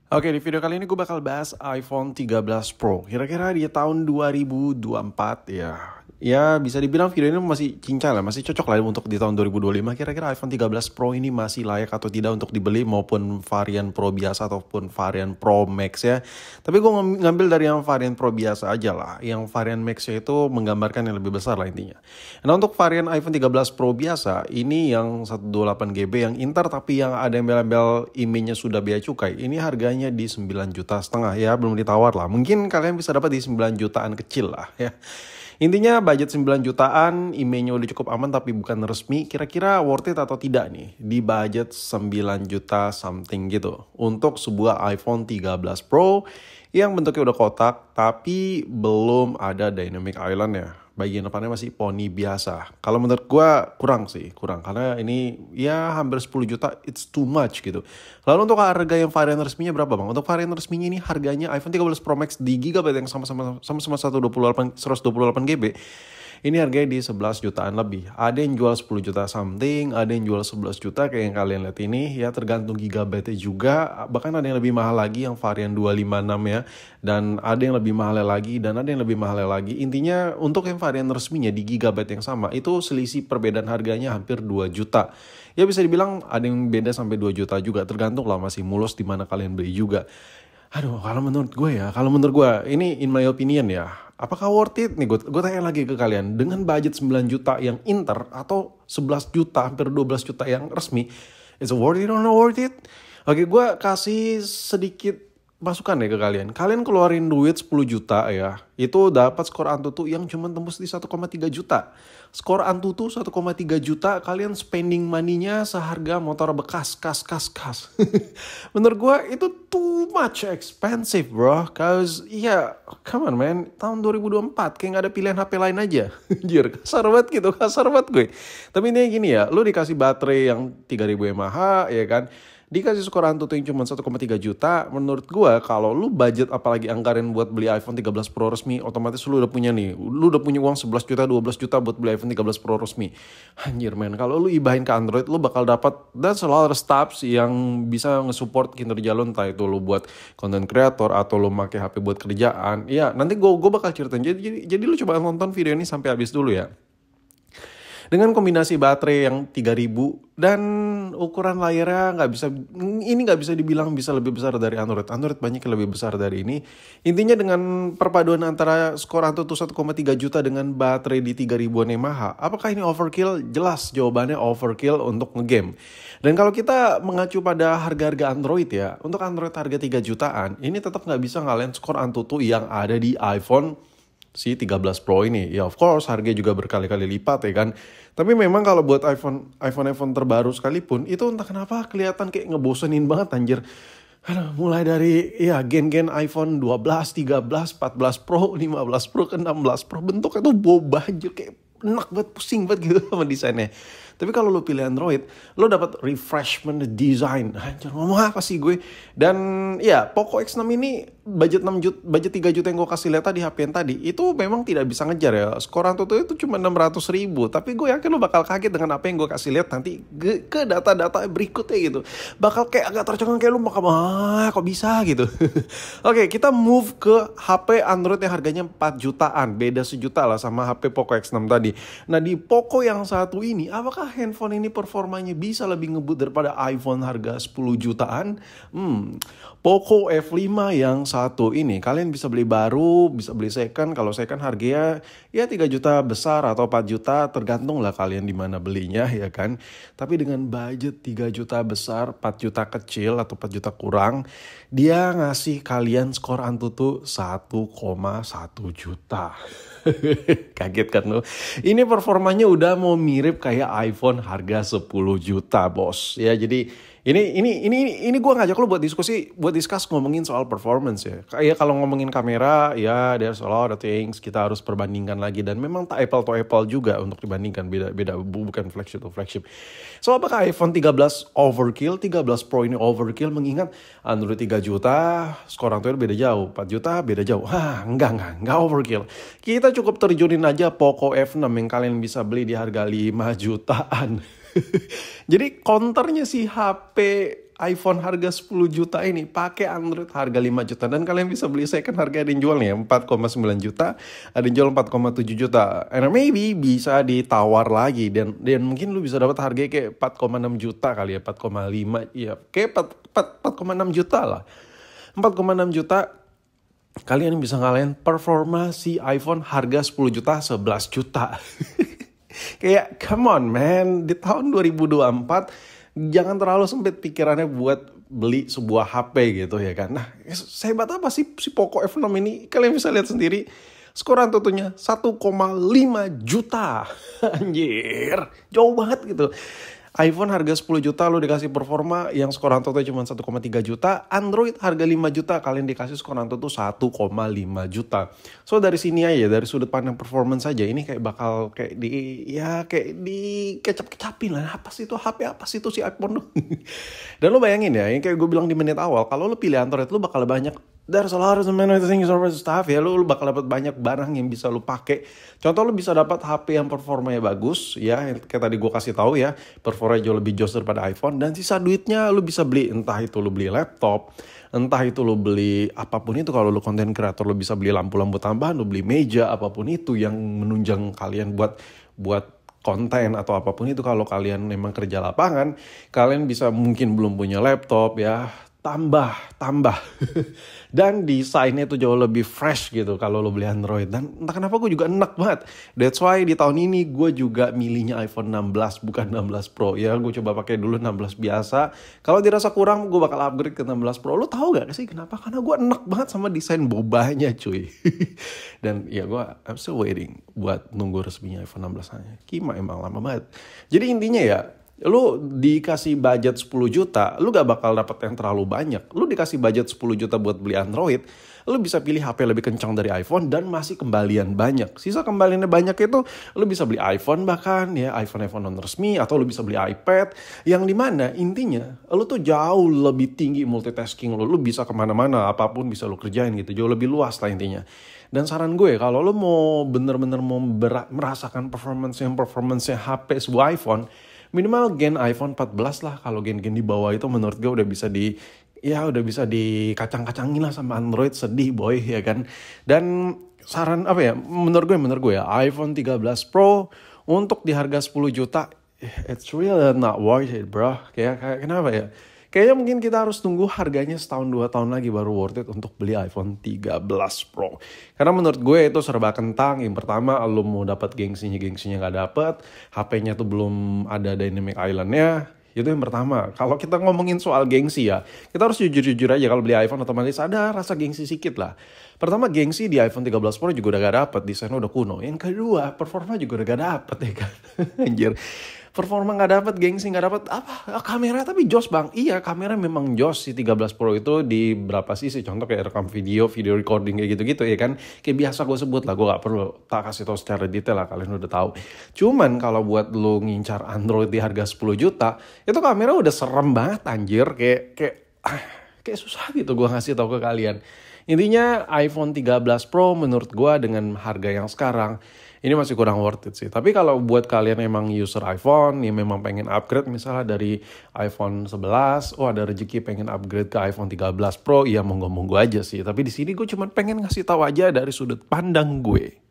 Oke, di video kali ini gue bakal bahas iPhone 13 Pro. Kira-kira di tahun 2024 ya. Ya bisa dibilang video ini masih cincang lah, masih cocok lah untuk di tahun 2025. Kira-kira iPhone 13 Pro ini masih layak atau tidak untuk dibeli maupun varian Pro biasa ataupun varian Pro Max ya. Tapi gue ngambil dari yang varian Pro biasa aja lah. Yang varian Max itu menggambarkan yang lebih besar lah intinya. Nah untuk varian iPhone 13 Pro biasa, ini yang 128GB yang inter tapi yang ada embel-embel IMEI-nya sudah bea cukai. Ini harganya di 9,5 juta ya, belum ditawar lah. Mungkin kalian bisa dapat di 9 jutaan kecil lah ya. Intinya budget 9 jutaan, IMEI-nya udah cukup aman tapi bukan resmi. Kira-kira worth it atau tidak nih di budget 9 juta something gitu untuk sebuah iPhone 13 Pro yang bentuknya udah kotak tapi belum ada dynamic island ya. Bagian depannya masih poni biasa. Kalau menurut gue kurang karena ini ya hampir 10 juta, it's too much gitu. Lalu untuk harga yang varian resminya berapa bang? Untuk varian resminya ini harganya iPhone 13 Pro Max di gigabyte yang sama-sama 128GB. Ini harganya di 11 jutaan lebih. Ada yang jual 10 juta something, ada yang jual 11 juta kayak yang kalian lihat ini. Ya tergantung gigabyte juga. Bahkan ada yang lebih mahal lagi yang varian 256 ya. Dan ada yang lebih mahal lagi dan ada yang lebih mahal lagi. Intinya untuk yang varian resminya di gigabyte yang sama itu selisih perbedaan harganya hampir 2 juta. Ya bisa dibilang ada yang beda sampai 2 juta juga. Tergantung lah masih mulus di mana kalian beli juga. Aduh, kalau menurut gue ini in my opinion ya, apakah worth it nih? Gue tanya lagi ke kalian, dengan budget 9 juta yang inter atau 11 juta, hampir 12 juta yang resmi, is it worth it or not worth it? Oke, gue kasih sedikit masukan deh ke kalian. Kalian keluarin duit 10 juta ya, itu dapat skor Antutu yang cuma tembus di 1,3 juta. Skor Antutu 1,3 juta, kalian spending money-nya seharga motor bekas, kas. Menurut gue itu too much expensive bro. Cause come on man, tahun 2024 kayak gak ada pilihan HP lain aja. Anjir, kasar banget gue. Tapi ini gini ya, lu dikasih baterai yang 3000 mAh ya kan. Dikasih skor Antutu yang cuma 1,3 juta, menurut gue kalau lu budget apalagi anggaran buat beli iPhone 13 Pro resmi, otomatis lu udah punya uang 11 juta, 12 juta buat beli iPhone 13 Pro resmi. Anjir men, kalau lu ibahin ke Android, lu bakal dapat that's a lot of stuff yang bisa nge-support kinerja lu, entah itu lu buat content creator atau lu pakai HP buat kerjaan. Ya, nanti gue bakal ceritain. Jadi lu coba nonton video ini sampai habis dulu ya. Dengan kombinasi baterai yang 3000 dan ukuran layarnya nggak bisa dibilang bisa lebih besar dari Android. Android banyak yang lebih besar dari ini. Intinya dengan perpaduan antara skor Antutu 1,3 juta dengan baterai di 3000 mAh, apakah ini overkill? Jelas jawabannya overkill untuk ngegame. Dan kalau kita mengacu pada harga-harga Android ya, untuk Android harga 3 jutaan, ini tetap nggak bisa ngalahin skor Antutu yang ada di iPhone si 13 Pro ini. Ya of course harganya juga berkali-kali lipat ya kan. Tapi memang kalau buat iPhone terbaru sekalipun, itu entah kenapa kelihatan kayak ngebosenin banget anjir. Aduh, mulai dari gen-gen iPhone 12, 13, 14 Pro, 15 Pro ke 16 Pro, bentuknya tuh boba anjir, kayak enak banget, pusing banget gitu sama desainnya. Tapi kalau lo pilih Android, lo dapat refreshment design. Anjir, ngomong apa sih gue? Dan ya, Poco X6 ini budget 3 juta yang gue kasih lihat tadi HP yang tadi, itu memang tidak bisa ngejar ya. Skor Antutu itu cuma 600.000. Tapi gue yakin lo bakal kaget dengan apa yang gue kasih lihat nanti ke data-data berikutnya gitu. Bakal kayak agak tercengang, kayak lo bakal kok bisa gitu. Oke, kita move ke HP Android yang harganya 4 jutaan. Beda sejuta lah sama HP Poco X6 tadi. Nah, di Poco yang satu ini, apakah handphone ini performanya bisa lebih ngebut daripada iPhone harga 10 jutaan? Poco F5 yang satu ini, kalian bisa beli baru, bisa beli second. Kalau second harganya ya 3 juta besar atau 4 juta, tergantung lah kalian di mana belinya ya kan. Tapi dengan budget 3 juta besar, 4 juta kecil atau 4 juta kurang, dia ngasih kalian skor Antutu 1,1 juta. Kaget kan lo? Ini performanya udah mau mirip kayak iPhone harga 10 juta bos. Ya jadi ini gue ngajak lo buat discuss ngomongin soal performance ya. Kayak kalau ngomongin kamera ya there's a lot of things kita harus perbandingkan lagi, dan memang tak apple to apple juga untuk dibandingkan, beda bukan flagship to flagship. So apakah iPhone 13 overkill, 13 Pro ini overkill mengingat Android 3 juta, skor Android beda jauh, 4 juta beda jauh. Enggak overkill. Kita cukup terjunin aja Poco F6 yang kalian bisa beli di harga 5 jutaan. Jadi counternya si HP iPhone harga 10 juta ini pakai Android harga 5 juta. Dan kalian bisa beli second harga ada yang jual nih 4,9 juta, ada yang jual 4,7 juta. And maybe bisa ditawar lagi dan mungkin lu bisa dapat harganya kayak 4,6 juta kali ya, 4,5 ya, kayak 4,6 juta lah. 4,6 juta kalian bisa ngalahin performa si iPhone harga 10 juta 11 juta. Kayak come on man, di tahun 2024 jangan terlalu sempit pikirannya buat beli sebuah HP gitu ya kan. Nah, sehebat apa sih si Poco F6 ini? Kalian bisa lihat sendiri. Skor Antutunya 1,5 juta. Anjir, jauh banget gitu. iPhone harga 10 juta lu dikasih performa yang skor Antutu cuma 1,3 juta. Android harga 5 juta kalian dikasih skor Antutu 1,5 juta. So dari sini aja, dari sudut pandang performance saja ini kayak bakal kayak di kecap-kecapin lah. Apa sih itu HP, apa sih itu si iPhone? Dan lu bayangin ya, yang kayak gue bilang di menit awal, kalau lu pilih Android lu bakal banyak there's a lot of many things over stuff ya, lu bakal dapat banyak barang yang bisa lu pakai. Contoh lu bisa dapat HP yang performanya bagus ya, kayak tadi gue kasih tahu ya, performanya jauh lebih jos daripada iPhone, dan sisa duitnya lu bisa beli, entah itu lu beli laptop, entah itu lu beli apapun itu. Kalau lu konten kreator lu bisa beli lampu-lampu tambahan, lu beli meja, apapun itu yang menunjang kalian buat konten atau apapun itu. Kalau kalian memang kerja lapangan, kalian bisa mungkin belum punya laptop ya, tambah dan desainnya tuh jauh lebih fresh gitu kalau lo beli Android. Dan entah kenapa gue juga enak banget, that's why di tahun ini gue juga milihnya iPhone 16 bukan 16 Pro ya. Gue coba pakai dulu 16 biasa, kalau dirasa kurang gue bakal upgrade ke 16 Pro. Lo tahu gak sih kenapa? Karena gue enak banget sama desain bobanya cuy. Dan ya I'm still waiting buat nunggu resminya iPhone 16 aja. Kima emang lama banget. Jadi intinya ya, lu dikasih budget 10 juta, lu gak bakal dapet yang terlalu banyak. Lu dikasih budget 10 juta buat beli Android, lu bisa pilih HP lebih kencang dari iPhone dan masih kembalian banyak. Sisa kembaliannya banyak itu, lu bisa beli iPhone bahkan ya, iPhone non resmi, atau lu bisa beli iPad. Yang dimana intinya, lu tuh jauh lebih tinggi multitasking lu. Lu bisa kemana-mana, apapun bisa lu kerjain gitu, jauh lebih luas lah intinya. Dan saran gue, kalau lu mau bener-bener merasakan performance HP sebuah iPhone, minimal gen iPhone 14 lah. Kalau gen-gen di bawah itu menurut gue udah bisa dikacang-kacangin lah sama Android. Sedih boy ya kan. Dan saran apa ya, menurut gue ya, iPhone 13 Pro untuk di harga 10 juta, it's really not worth it bro. Kayak kenapa ya? Kayaknya mungkin kita harus tunggu harganya setahun 2 tahun lagi baru worth it untuk beli iPhone 13 Pro. Karena menurut gue itu serba kentang. Yang pertama, lo mau dapat gengsinya gak dapet. HP-nya tuh belum ada dynamic island-nya. Itu yang pertama. Kalau kita ngomongin soal gengsi ya, kita harus jujur-jujur aja, kalau beli iPhone otomatis ada rasa gengsi sedikit lah. Pertama, gengsi di iPhone 13 Pro juga udah gak dapet, desainnya udah kuno. Yang kedua, performa juga udah gak dapet ya kan. Anjir. Performa gak dapet, gengsi gak dapet, apa? Kamera tapi jos bang. Iya, kamera memang jos si 13 Pro itu di berapa sisi. Contoh kayak rekam video recording kayak gitu-gitu ya kan. Kayak biasa gue sebut lah, gue gak perlu tak kasih tau secara detail lah, kalian udah tahu. Cuman kalau buat lo ngincar Android di harga 10 juta, itu kamera udah serem banget anjir. Kayak susah gitu gue ngasih tau ke kalian. Intinya iPhone 13 Pro menurut gue dengan harga yang sekarang ini masih kurang worth it sih. Tapi kalau buat kalian emang user iPhone yang memang pengen upgrade misalnya dari iPhone 11, ada rezeki pengen upgrade ke iPhone 13 Pro, ya monggo-monggo aja sih. Tapi di sini gue cuma pengen ngasih tahu aja dari sudut pandang gue.